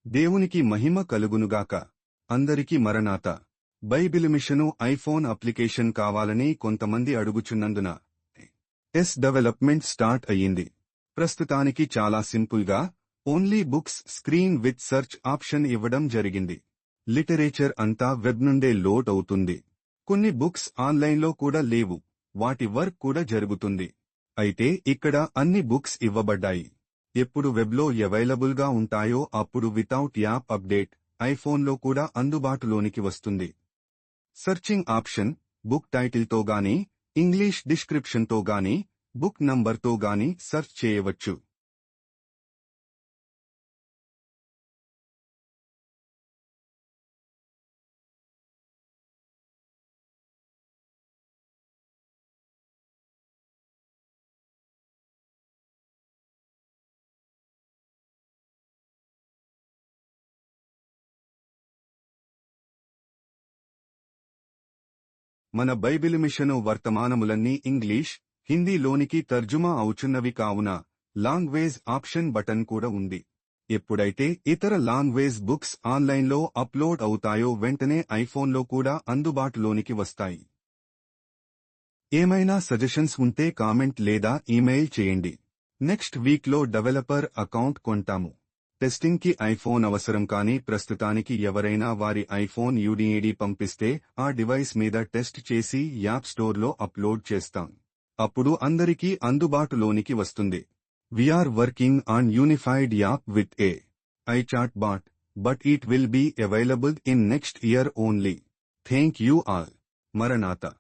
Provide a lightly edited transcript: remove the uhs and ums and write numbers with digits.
దేవునికి మహిమ కలుగునుగాక. అందరికీ మరణాత. బైబిలు మిషను ఐఫోన్ అప్లికేషన్ కావాలని కొంతమంది అడుగుచున్నందున డెవలప్మెంట్ స్టార్ట్ అయ్యింది. ప్రస్తుతానికి చాలా సింపుల్గా only books screen with search option ఇవ్వడం జరిగింది. లిటరేచర్ అంతా వెబ్ నుండే లోడ్ అవుతుంది. కొన్ని బుక్స్ ఆన్లైన్లో కూడా లేవు, వాటి వర్క్ కూడా జరుగుతుంది. అయితే ఇక్కడ అన్ని బుక్స్ ఇవ్వబడ్డాయి. ఎప్పుడు వెబ్లో అవైలబుల్గా ఉంటాయో అప్పుడు వితౌట్ యాప్ అప్డేట్ ఐఫోన్లో కూడా అందుబాటులోనికి వస్తుంది. సర్చింగ్ ఆప్షన్ బుక్ టైటిల్తో గానీ, ఇంగ్లీష్ డిస్క్రిప్షన్తో గానీ, బుక్ నంబర్తో గానీ సెర్చ్ చేయవచ్చు. మన బైబిలు మిషను వర్తమానములన్నీ ఇంగ్లీష్, హిందీలోనికి తర్జుమా అవుచున్నవి కావున లాంగ్వేజ్ ఆప్షన్ బటన్ కూడా ఉంది. ఎప్పుడైతే ఇతర లాంగ్వేజ్ బుక్స్ ఆన్లైన్లో అప్లోడ్ అవుతాయో వెంటనే ఐఫోన్లో కూడా అందుబాటులోనికి వస్తాయి. ఏమైనా సజెషన్స్ ఉంటే కామెంట్ లేదా ఈమెయిల్ చేయండి. నెక్స్ట్ వీక్లో డెవలపర్ అకౌంట్ కొంటాము. టెస్టింగ్ కి ఐఫోన్ అవసరం, కానీ ప్రస్తుతానికి ఎవరైనా వారి ఐఫోన్ యూడీఏడీ పంపిస్తే ఆ డివైస్ మీద టెస్ట్ చేసి యాప్ స్టోర్లో అప్లోడ్ చేస్తాం. అప్పుడు అందరికీ అందుబాటులోనికి వస్తుంది. We are working on unified app with iChat bot, but it will be available in next year only. Thank you all. Maranatha.